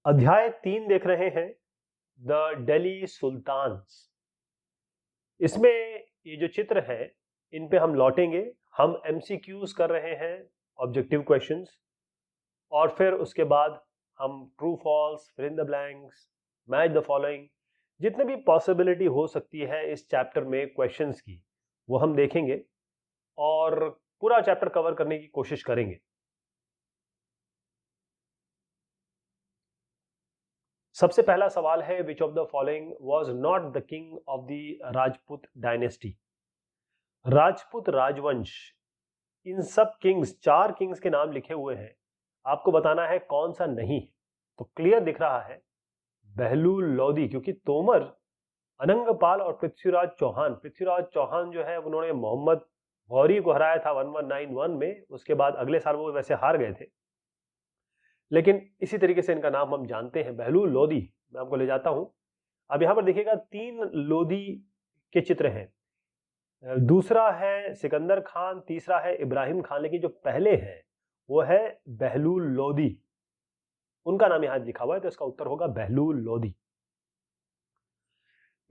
अध्याय 3 देख रहे हैं, द दिल्ली सुल्तान्स। इसमें ये जो चित्र है इन पे हम लौटेंगे। हम एमसीक्यूज कर रहे हैं, ऑब्जेक्टिव क्वेश्चंस, और फिर उसके बाद हम true false, fill in the blanks, match the following, जितने भी पॉसिबिलिटी हो सकती है इस चैप्टर में क्वेश्चंस की, वो हम देखेंगे और पूरा चैप्टर कवर करने की कोशिश करेंगे। सबसे पहला सवाल है, which of the following was not the king of the Rajput dynasty. Rajput राजवंश, इन सब किंग्स, 4 किंग्स के नाम लिखे हुए हैं, आपको बताना है कौन सा नहीं है। तो क्लियर दिख रहा है बहलूल लोदी, क्योंकि तोमर, अनंगपाल और पृथ्वीराज चौहान जो है उन्होंने मोहम्मद गौरी को हराया था 1191 में। उसके बाद अगले साल वो वैसे हार गए थे, लेकिन इसी तरीके से इनका नाम हम जानते हैं, बहलूल लोदी। मैं आपको ले जाता हूं। अब यहां पर देखिएगा 3 लोदी के चित्र हैं। दूसरा है सिकंदर खान, तीसरा है इब्राहिम खान, लेकिन जो पहले है वो है बहलूल लोदी। उनका नाम यहां लिखा हुआ है, तो इसका उत्तर होगा Bahlul Lodi.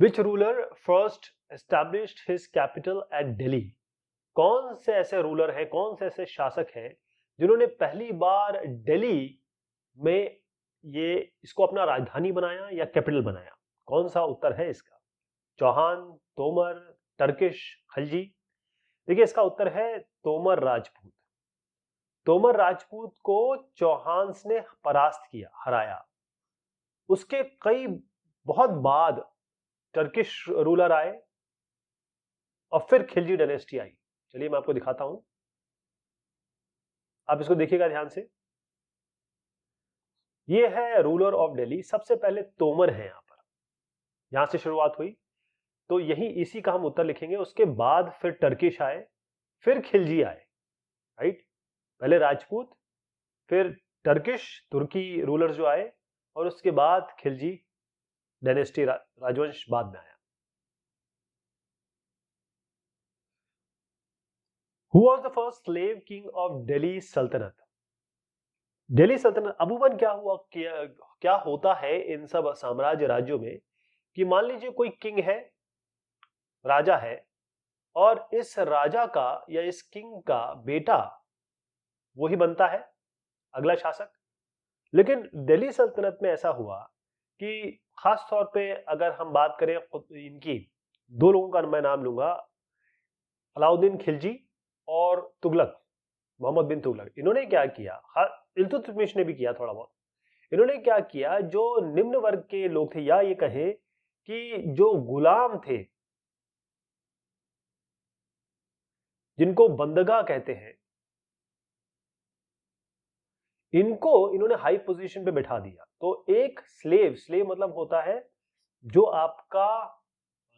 Which ruler first established his capital at Delhi. कौन से ऐसे रूलर हैं, कौन से ऐसे शासक हैं जिन्होंने पहली बार दिल्ली में ये इसको अपना राजधानी बनाया या कैपिटल बनाया? कौन सा उत्तर है इसका? चौहान, तोमर, टर्किश, खलजी? देखिए, इसका उत्तर है तोमर राजपूत। तोमर राजपूत को चौहान्स ने परास्त किया, हराया। उसके कई बहुत बाद टर्किश रूलर आए और फिर खिलजी डायनेस्टी आई। चलिए मैं आपको दिखाता हूं, आप इसको देखिएगा ध्यान से। ये है रूलर ऑफ दिल्ली। सबसे पहले तोमर है, यहां पर, यहां से शुरुआत हुई, तो यही इसी का हम उत्तर लिखेंगे। उसके बाद फिर टर्किश आए, फिर खिलजी आए, राइट? पहले राजपूत, फिर टर्किश, तुर्की रूलर्स जो आए, और उसके बाद खिलजी डायनेस्टी, राजवंश बाद में आया। Who was the first slave king of Delhi सल्तनत? दिल्ली सल्तनत अमूमन क्या होता है इन सब साम्राज्य राज्यों में कि मान लीजिए कोई किंग है, राजा है, और इस राजा का या इस किंग का बेटा वही बनता है अगला शासक। लेकिन दिल्ली सल्तनत में ऐसा हुआ कि खास तौर पे अगर हम बात करें इनकी, 2 लोगों का मैं नाम लूंगा, अलाउद्दीन खिलजी और तुगलक, मोहम्मद बिन तुगलक। इन्होंने क्या किया, इल्तुतमिश ने भी किया थोड़ा बहुत। इन्होंने क्या किया, जो निम्न वर्ग के लोग थे, या ये कहें कि जो गुलाम थे, जिनको बंदगा कहते हैं, इनको इन्होंने हाई पोजीशन पे बैठा दिया। तो एक स्लेव मतलब होता है जो आपका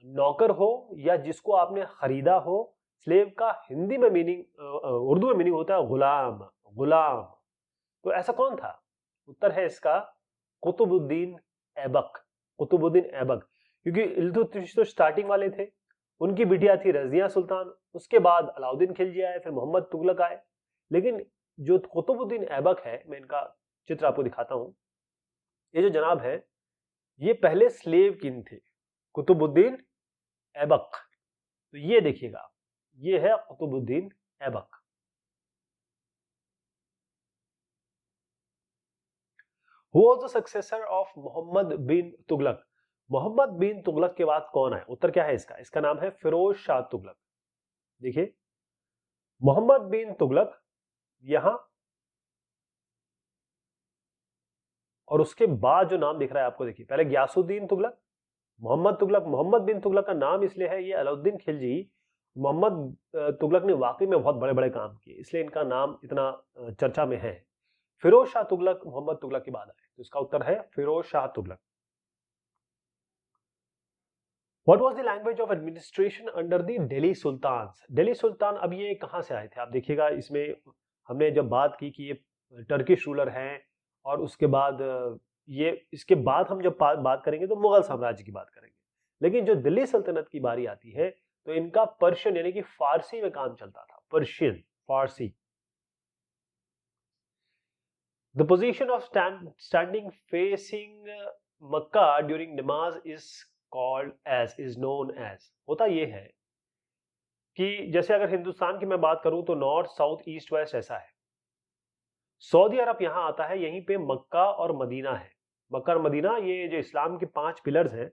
नौकर हो या जिसको आपने खरीदा हो। स्लेव का हिंदी में मीनिंग, उर्दू में मीनिंग होता है गुलाम। गुलाम, तो ऐसा कौन था? उत्तर है इसका कुतुबुद्दीन ऐबक। कुतुबुद्दीन ऐबक, क्योंकि इल्तुतमिश तो स्टार्टिंग वाले थे, उनकी बिटिया थी रजिया सुल्तान, उसके बाद अलाउद्दीन खिलजी आए, फिर मोहम्मद तुगलक आए। लेकिन जो कुतुबुद्दीन ऐबक है, मैं इनका चित्र आपको दिखाता हूं। ये जो जनाब है, ये पहले स्लेव किंग थे, कुतुबुद्दीन ऐबक। तो ये देखिएगा, ये है Qutubuddin Aibak. Who was the successor of Mohammad bin Tughlaq? Mohammad bin Tughlaq के बाद कौन आए? उत्तर क्या है इसका? इसका नाम है फिरोज शाह तुगलक। देखिए, मोहम्मद बिन तुगलक यहां, और उसके बाद जो नाम दिख रहा है आपको, देखिए, पहले गयासुद्दीन तुगलक, मोहम्मद तुगलक। मोहम्मद बिन तुगलक का नाम इसलिए है, ये अलाउद्दीन खिलजी, मोहम्मद तुगलक ने वाकई में बहुत बड़े बड़े काम किए, इसलिए इनका नाम इतना चर्चा में है। फिरोज शाह तुगलक मोहम्मद तुगलक के बाद आए, तो इसका उत्तर है Firoz Shah Tughlaq. What was the language of administration under the Delhi Sultans? Delhi सुल्तान, अब ये कहां से आए थे? आप देखिएगा, इसमें हमने जब बात की कि ये टर्किश रूलर हैं, और उसके बाद ये, इसके बाद हम जब बात करेंगे तो मुगल साम्राज्य की बात करेंगे। लेकिन जो दिल्ली सल्तनत की बारी आती है, तो इनका पर्शियन यानी कि फारसी में काम चलता था। Persian, Farsi. The position of standing facing Mecca during namaz is called as, is known as. होता यह है कि जैसे अगर हिंदुस्तान की मैं बात करूं तो नॉर्थ साउथ ईस्ट वेस्ट ऐसा है। सऊदी अरब यहां आता है, यहीं पे मक्का और मदीना है। मक्का और मदीना ये जो इस्लाम के 5 पिलर्स हैं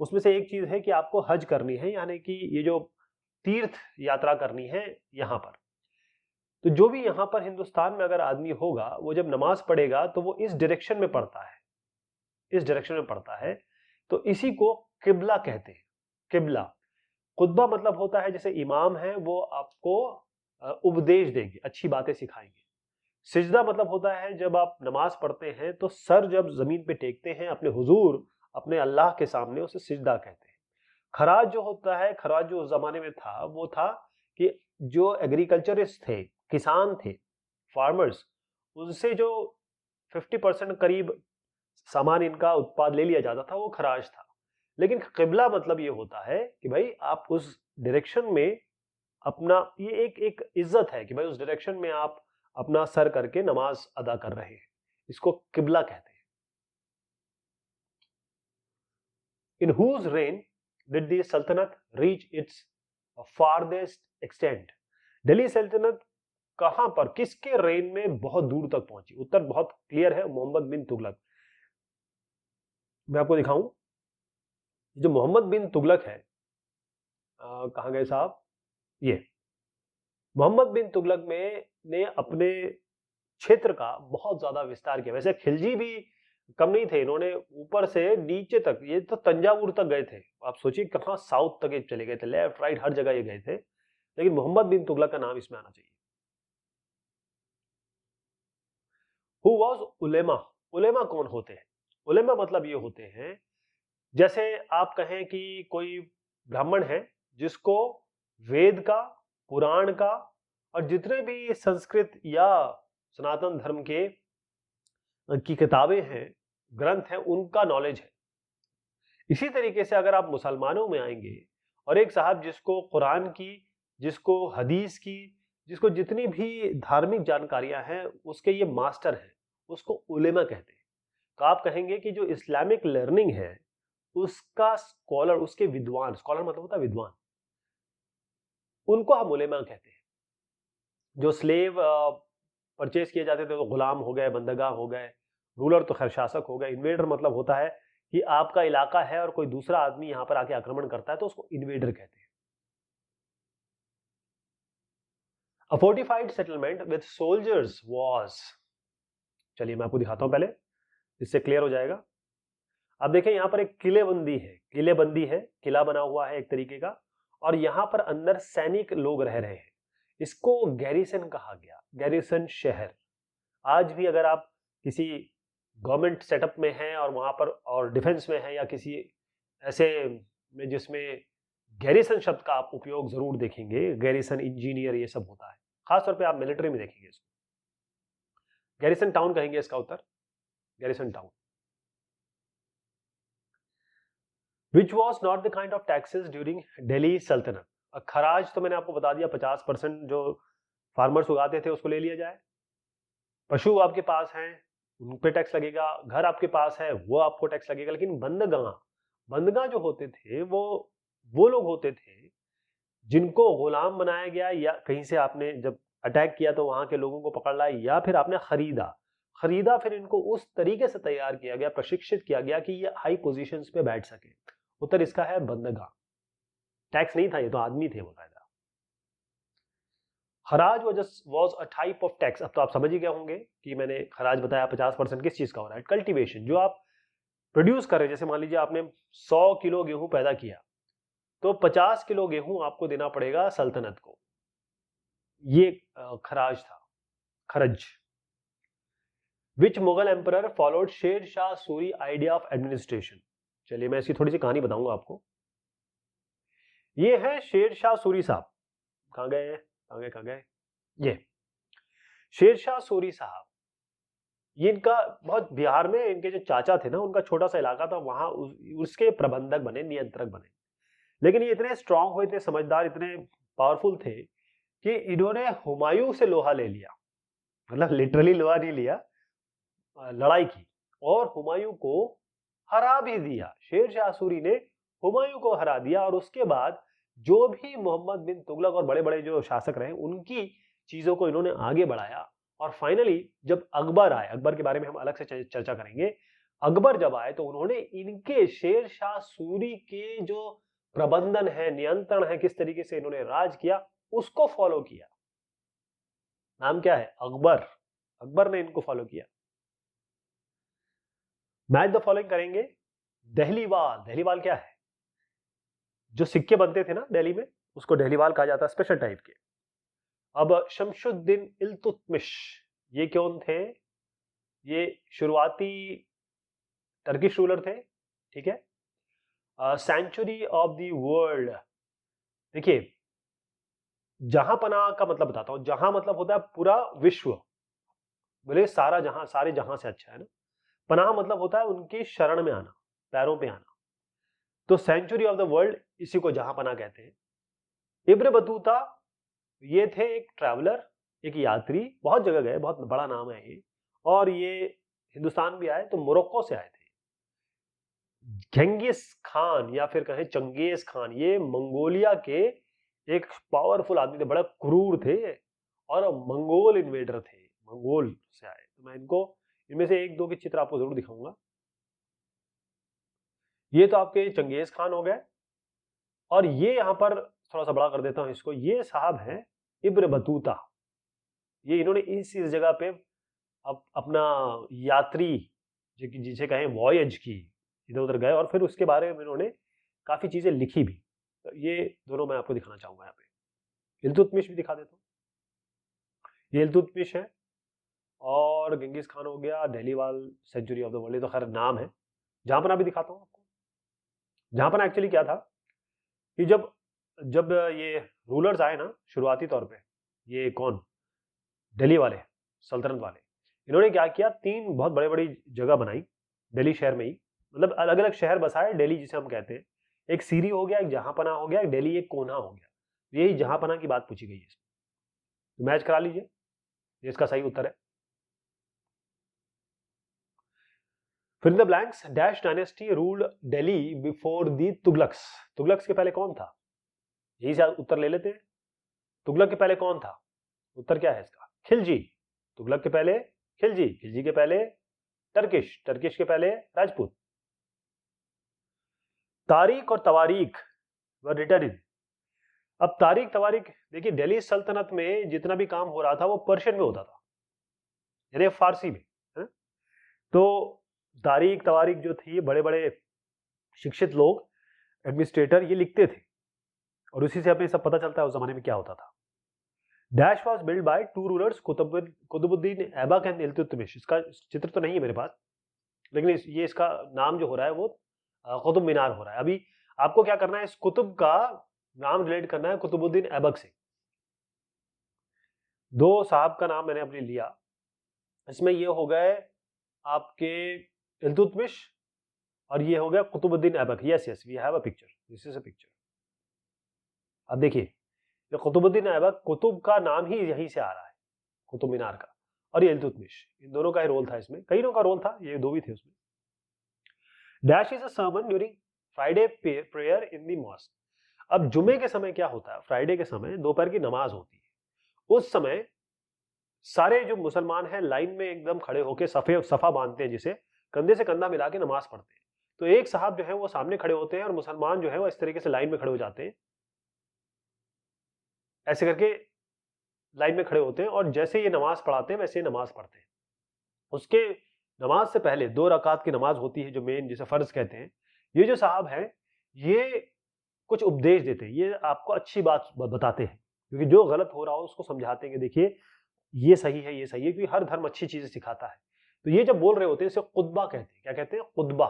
उसमें से एक चीज है कि आपको हज करनी है, यानी कि ये जो तीर्थ यात्रा करनी है यहां पर। तो जो भी यहां पर हिंदुस्तान में अगर आदमी होगा वो जब नमाज पढ़ेगा तो वो इस डायरेक्शन में पढ़ता है, इस डायरेक्शन में पढ़ता है। तो इसी को किबला कहते हैं। किबला, खुतबा मतलब होता है जैसे इमाम है वो आपको उपदेश देंगे, अच्छी बातें सिखाएंगे। सिजदा मतलब होता है जब आप नमाज पढ़ते हैं तो सर जब जमीन पे टेकते हैं अपने हुजूर, अपने अल्लाह के सामने, उसे सिजदा कहते हैं। खराज जो होता है, खराज जो उस जमाने में था वो था कि जो एग्रीकल्चरिस्ट थे, किसान थे, फार्मर्स, उनसे जो 50% करीब सामान इनका उत्पाद ले लिया जाता था वो खराज था। लेकिन किबला मतलब ये होता है कि भाई आप उस डायरेक्शन में अपना, ये एक एक इज्जत है कि भाई उस डायरेक्शन में आप अपना सर करके नमाज अदा कर रहे हैं, इसको किबला कहते हैं। In whose reign did the Sultanat reach its farthest extent. Delhi Sultanat कहां पर, किसके रेन में बहुत दूर तक पहुंची? उत्तर बहुत क्लियर है, मोहम्मद बिन तुगलक। मैं आपको दिखाऊं, जो मोहम्मद बिन तुगलक है, कहां गए साहब, ये मोहम्मद बिन तुगलक में ने अपने क्षेत्र का बहुत ज्यादा विस्तार किया। वैसे खिलजी भी कम नहीं थे, इन्होंने ऊपर से नीचे तक, ये तो तंजावुर तक गए थे। आप सोचिए कहां साउथ तक ये चले गए थे, लेफ्ट राइट हर जगह ये गए थे। लेकिन मोहम्मद बिन तुगलक का नाम इसमें आना चाहिए। हु वॉज उलेमा। उलेमा कौन होते हैं? उलेमा मतलब ये होते हैं, जैसे आप कहें कि कोई ब्राह्मण है जिसको वेद का, पुराण का और जितने भी संस्कृत या सनातन धर्म के की किताबें हैं, ग्रंथ हैं, उनका नॉलेज है। इसी तरीके से अगर आप मुसलमानों में आएंगे और एक साहब जिसको कुरान की, जिसको हदीस की, जिसको जितनी भी धार्मिक जानकारियां हैं उसके ये मास्टर हैं, उसको उलेमा कहते हैं। तो आप कहेंगे कि जो इस्लामिक लर्निंग है उसका स्कॉलर, उसके विद्वान, स्कॉलर मतलब होता है विद्वान, उनको हम उलेमा कहते हैं। जो स्लेव परचेज किए जाते थे तो गुलाम हो गए, बंदगा हो गए, रूलर तो खैर शासक हो गए। इन्वेडर मतलब होता है कि आपका इलाका है और कोई दूसरा आदमी यहां पर आके आक्रमण करता है तो उसको इन्वेडर कहते हैं। A fortified settlement with soldiers was, चलिए मैं आपको दिखाता हूं पहले, इससे क्लियर हो जाएगा। अब देखें यहां पर एक किलेबंदी है, किलेबंदी है, किला बना हुआ है एक तरीके का, और यहां पर अंदर सैनिक लोग रह रहे हैं। इसको गैरिसन कहा गया, गैरिसन शहर। आज भी अगर आप किसी गवर्नमेंट सेटअप में हैं और वहां पर और डिफेंस में हैं या किसी ऐसे में जिसमें गैरिसन शब्द का आप उपयोग जरूर देखेंगे, गैरिसन इंजीनियर ये सब होता है, खासतौर पे आप मिलिट्री में देखेंगे इसको। गैरिसन टाउन कहेंगे इसका उत्तर, garrison town. Which was not the kind of taxes during Delhi Sultanat. खराज तो मैंने आपको बता दिया, 50% जो फार्मर्स उगाते थे उसको ले लिया जाए। पशु आपके पास हैं उन पे टैक्स लगेगा, घर आपके पास है वो आपको टैक्स लगेगा। लेकिन बंदगा, बंदगा जो होते थे वो लोग होते थे जिनको गुलाम बनाया गया, या कहीं से आपने जब अटैक किया तो वहां के लोगों को पकड़ लाया, या फिर आपने खरीदा, खरीदा फिर इनको उस तरीके से तैयार किया गया, प्रशिक्षित किया गया कि ये हाई पोजीशंस पे बैठ सके। उत्तर इसका है बंदगा। टैक्स नहीं था, ये तो आदमी थे बकायदा। खराज was a type of tax. अब तो आप समझ ही गए होंगे कि मैंने खराज बताया 50% किस चीज का हो रहा है, कल्टीवेशन, जो आप प्रोड्यूस कर रहे हैं। जैसे मान लीजिए आपने 100 किलो गेहूं पैदा किया तो 50 किलो गेहूं आपको देना पड़ेगा सल्तनत को, ये खराज था, खरज। विच Mughal emperor followed Sher Shah Suri idea of administration. चलिए मैं इसकी थोड़ी सी कहानी बताऊंगा आपको। ये है शेर शाह सूरी साहब, कहां गए कहां गए कहां गए, ये शेर शाह सूरी साहब। ये इनका बहुत, बिहार में इनके जो चाचा थे ना, उनका छोटा सा इलाका था, वहां उसके प्रबंधक बने, नियंत्रक बने। लेकिन ये इतने स्ट्रांग हुए, इतने समझदार, इतने पावरफुल थे कि इन्होंने हुमायूं से लोहा ले लिया। मतलब लिटरली लोहा नहीं लिया, लड़ाई की और हुमायूं को हरा भी दिया। शेर शाह सूरी ने हुमायूं को हरा दिया और उसके बाद जो भी मोहम्मद बिन तुगलक और बड़े बड़े जो शासक रहे उनकी चीजों को इन्होंने आगे बढ़ाया। और फाइनली जब अकबर आए, अकबर के बारे में हम अलग से चर्चा करेंगे, अकबर जब आए तो उन्होंने इनके शेर शाह सूरी के जो प्रबंधन है, नियंत्रण है, किस तरीके से इन्होंने राज किया उसको फॉलो किया। नाम क्या है? अकबर। अकबर ने इनको फॉलो किया। मैच द फॉलोइंग करेंगे। दहलीवाल। दहलीवाल क्या है? जो सिक्के बनते थे ना दिल्ली में, उसको दहलीवाल कहा जाता है, स्पेशल टाइप के। अब शमशुद्दीन इल्तुतमिश, ये कौन थे? ये शुरुआती टर्किश रूलर थे, ठीक है। सेंचुरी ऑफ द वर्ल्ड, देखिए जहां पनाह का मतलब बताता हूं। जहां मतलब होता है पूरा विश्व, बोले सारा जहां, सारे जहां से अच्छा है ना। पनाह मतलब होता है उनकी शरण में आना, पैरों पे आना। तो सेंचुरी ऑफ द वर्ल्ड इसी को जहां पनाह कहते हैं। इब्न बतूता ये थे एक ट्रैवलर, एक यात्री, बहुत जगह गए, बहुत बड़ा नाम है ये। और ये हिंदुस्तान भी आए तो मोरक्को से आए थे। गेंगिस खान या फिर कहें चंगेज खान, ये मंगोलिया के एक पावरफुल आदमी थे, बड़ा क्रूर थे और मंगोल इन्वेडर थे, मंगोल से आए। तो मैं इनको, इनमें से एक दो के चित्र आपको जरूर दिखाऊंगा। ये तो आपके चंगेज खान हो गए। और ये यहां पर थोड़ा सा बड़ा कर देता हूं इसको, ये साहब हैं इब्न बतूता। ये इन्होंने इस जगह पे अपना यात्री जिसे कहें वॉयज की, इधर उधर गए और फिर उसके बारे में इन्होंने काफी चीजें लिखी भी। तो ये दोनों मैं आपको दिखाना चाहूंगा। यहाँ पे इल्तुतमिश भी दिखा देता हूँ। ये इल्तुतमिश है और गेंगिस खान हो गया, Dehliwal, century of the world, तो खैर नाम है। जहांपना भी दिखाता हूँ आपको। जहांपना एक्चुअली क्या था कि जब जब ये रूलर्स आए ना शुरुआती तौर पे, ये कौन, दिल्ली वाले, सल्तनत वाले, इन्होंने क्या किया, तीन बहुत बड़े बड़ी जगह बनाई दिल्ली शहर में ही, मतलब अलग अलग शहर बसाए, दिल्ली जिसे हम कहते हैं। एक सीरी हो गया, एक जहांपना हो गया, एक दिल्ली, एक कोना हो गया। यही जहांपना की बात पूछी गई है इसमें। तो मैच करा लीजिए, ये इसका सही उत्तर है। Fill the blanks. Dash dynasty ruled Delhi before the Tughlaqs. Tughlaqs के पहले कौन था? यही से उत्तर ले लेते हैं। तुगलक के पहले कौन था? उत्तर क्या है इसका? खिलजी। तुगलक के पहले खिलजी, खिलजी के पहले टर्किश, टर्किश के पहले राजपूत। तारीख और तवारीख वर रिटन इन। अब तारीख तवारीख, देखिए दिल्ली सल्तनत में जितना भी काम हो रहा था वो पर्शियन में होता था, यानी फारसी में है? तो तारीख तवारीख जो थी, बड़े बड़े शिक्षित लोग, एडमिनिस्ट्रेटर, ये लिखते थे और उसी से हमें सब पता चलता है उस जमाने में क्या होता था। Dash was build by two rulers, Qutubuddin Aibak and Iltutmish. इसका चित्र तो नहीं है मेरे पास, लेकिन ये इसका नाम जो हो रहा है वो कुतुब मीनार हो रहा है। अभी आपको क्या करना है, इस कुतुब का नाम रिलेट करना है कुतुबुद्दीन ऐबक से। दो साहब का नाम मैंने अपने लिया, इसमें ये हो गए आपके इल्तुतमिश और ये हो गया Qutubuddin Aibak. Yes yes, we have a picture, this is a picture. अब देखिए, ये कुतुबुद्दीन ऐबक, कुतुब का नाम ही यहीं से आ रहा है, कुतुब मीनार का, और ये इल्तुतमिश, इन दोनों का ही रोल था इसमें, कई लोगों का रोल था, ये दो भी थे उसमें। Dash is a sermon during Friday prayer in the mosque. अब जुमे के समय क्या होता है, फ्राइडे के समय दोपहर की नमाज होती है। उस समय सारे जो मुसलमान हैं लाइन में एकदम खड़े होकर सफा बांधते हैं, जिसे कंधे से कंधा मिला के नमाज पढ़ते हैं। तो एक साहब जो है वो सामने खड़े होते हैं और मुसलमान जो है वो इस तरीके से लाइन में खड़े हो जाते हैं, ऐसे करके लाइन में खड़े होते हैं और जैसे ये नमाज पढ़ाते हैं वैसे नमाज पढ़ते हैं। उसके नमाज से पहले 2 रकात की नमाज होती है, जो मेन, जिसे फर्ज कहते हैं। ये जो साहब हैं ये कुछ उपदेश देते हैं, ये आपको अच्छी बात बताते हैं, क्योंकि जो गलत हो रहा हो उसको समझाते हैं कि देखिए ये सही है, ये सही है, क्योंकि हर धर्म अच्छी चीजें सिखाता है। तो ये जब बोल रहे होते हैं इसे खुतबा कहते हैं। क्या कहते हैं? खुतबा।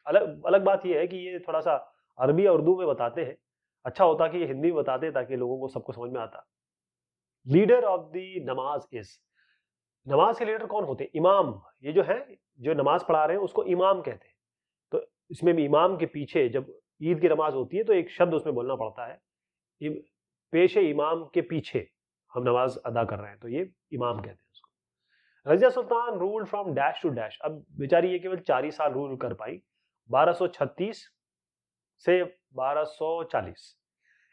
अलग अलग बात ये है कि ये थोड़ा सा अरबी और उर्दू में बताते हैं, अच्छा होता कि ये हिंदी में बताते हैं ताकि लोगों को सबको समझ में आता। लीडर ऑफ द नमाज इज। नमाज के लीडर कौन होते हैं? इमाम। ये जो है, जो नमाज पढ़ा रहे हैं उसको इमाम कहते हैं। तो इसमें भी इमाम के पीछे जब ईद की नमाज होती है तो एक शब्द उसमें बोलना पड़ता है, पेश इमाम के पीछे हम नमाज अदा कर रहे हैं, तो ये इमाम कहते हैं उसको। Razia Sultan rule from dash to dash. अब बेचारी ये केवल 4 ही साल रूल कर पाई, 1236 से 1240।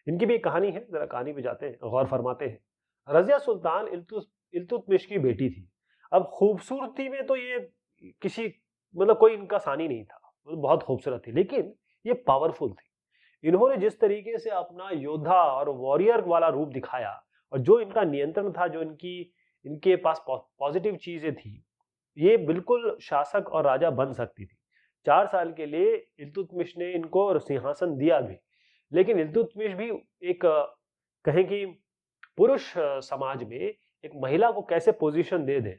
इनकी भी एक कहानी है, जरा कहानी पे जाते हैं, गौर फरमाते हैं। रजिया सुल्तान इल्तुतमिश की बेटी थी। अब खूबसूरती में तो ये किसी मतलब कोई इनका सानी नहीं था, बहुत खूबसूरत थी, लेकिन ये पावरफुल थी। इन्होंने जिस तरीके से अपना योद्धा और वॉरियर वाला रूप दिखाया, और जो इनका नियंत्रण था, जो इनके पास पॉजिटिव चीजें थी, ये बिल्कुल शासक और राजा बन सकती थी। 4 साल के लिए इल्तुतमिश ने इनको सिंहासन दिया भी, लेकिन इल्तुतमिश भी एक कहें कि पुरुष समाज में एक महिला को कैसे पोजीशन दे दे,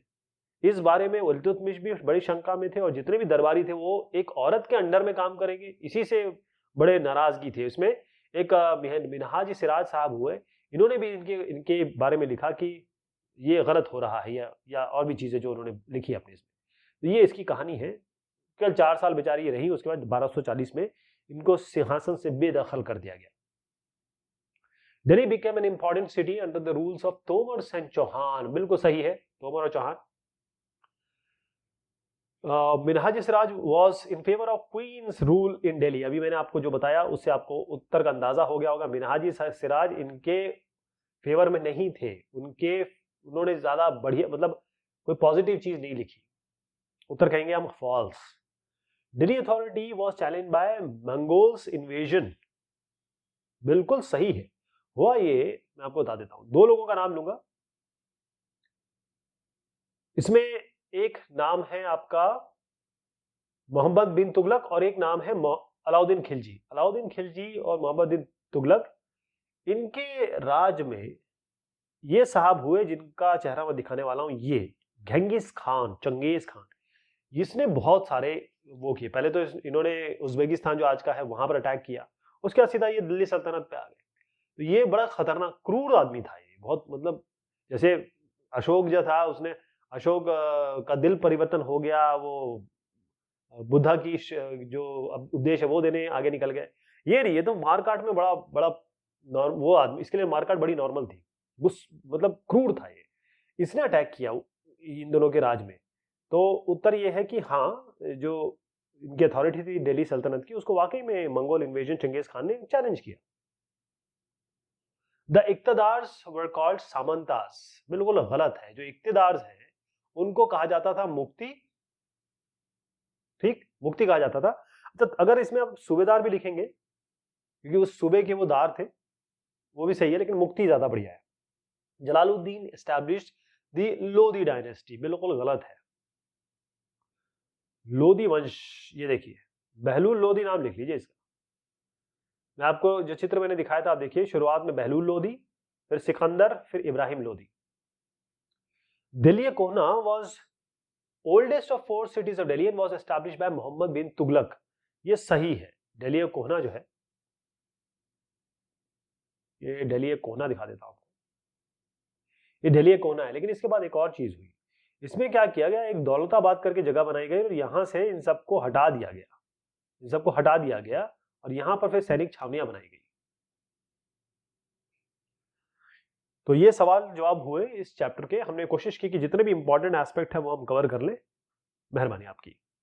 इस बारे में इल्तुतमिश भी बड़ी शंका में थे, और जितने भी दरबारी थे वो एक औरत के अंडर में काम करेंगे, इसी से बड़े नाराजगी थे। इसमें एक मिनहाज सिराज साहब हुए, इन्होंने भी इनके बारे में लिखा कि ये गलत हो रहा है, या और भी चीजें जो उन्होंने लिखी अपने इसमें। तो ये इसकी कहानी है। केवल 4 साल बेचारी रही, उसके बाद 1240 में इनको सिंहासन से बेदखल कर दिया गया। Delhi became an important city under the rules of Tomar and Chauhan. बिल्कुल सही है, तोमर और Chauhan. Minhaj Siraj was in favour of queens rule in Delhi. अभी मैंने आपको जो बताया उससे आपको उत्तर का अंदाजा हो गया होगा। मिनहाज सिराज इनके फेवर में नहीं थे, उन्होंने ज्यादा बढ़िया मतलब कोई पॉजिटिव चीज नहीं लिखी। उत्तर कहेंगे हम false. Delhi authority was challenge by Mongols invasion. बिल्कुल सही है। हुआ ये, मैं आपको बता देता हूं, 2 लोगों का नाम लूंगा। इसमें एक नाम है आपका मोहम्मद बिन तुगलक, और एक नाम है अलाउद्दीन खिलजी। अलाउद्दीन खिलजी और मोहम्मद बिन तुगलक, इनके राज में ये साहब हुए जिनका चेहरा मैं दिखाने वाला हूं। ये चंगेज खान, इसने बहुत सारे वो किए। पहले तो इन्होंने उज्बेकिस्तान जो आज का है वहां पर अटैक किया, उसके बाद सीधा ये दिल्ली सल्तनत पे आ गए। तो ये बड़ा खतरनाक क्रूर आदमी था ये, बहुत मतलब जैसे अशोक जो था, उसने अशोक का दिल परिवर्तन हो गया, वो बुद्धा की जो उपदेश है वो देने आगे निकल गए। ये नहीं, ये तो मारकाट में बड़ा बड़ा वो आदमी, इसके लिए मारकाट बड़ी नॉर्मल थी। मतलब क्रूर था ये, इसने अटैक किया इन दोनों के राज में। तो उत्तर ये है कि हाँ, जो इनकी अथॉरिटी थी दिल्ली सल्तनत की, उसको वाकई में मंगोल इन्वेजन चंगेज खान ने चैलेंज किया। The iqtadars were called samantas. बिल्कुल गलत है। जो इक्तदार्स हैं उनको कहा जाता था मुफ्ती। ठीक, मुफ्ती कहा जाता था। तो अगर इसमें आप सूबेदार भी लिखेंगे, क्योंकि उस सूबे के वो दार थे, वो भी सही है, लेकिन मुफ्ती ज्यादा बढ़िया है। Jalaluddin established the Lodhi dynasty. बिल्कुल गलत है। लोधी वंश, ये देखिए, बहलूल लोधी नाम लिख लीजिए इसका। मैं आपको जो चित्र मैंने दिखाया था आप देखिए, शुरुआत में बहलूल लोधी, फिर सिकंदर, फिर Ibrahim Lodhi. Delhi Kohna was oldest of 4 cities of Delhi and was established by Mohammad bin Tughlaq. ये सही है। दिल्ली कोहना जो है, ये दिल्ली कोहना दिखा देता हूं आपको, ये दिल्ली कोहना है। लेकिन इसके बाद एक और चीज हुई, इसमें क्या किया गया, एक दौलताबाद करके जगह बनाई गई और यहां से इन सबको हटा दिया गया, और यहां पर फिर सैनिक छावनियां बनाई गई। तो ये सवाल जवाब हुए इस चैप्टर के। हमने कोशिश की कि जितने भी इंपॉर्टेंट एस्पेक्ट है वो हम कवर कर लें। मेहरबानी आपकी।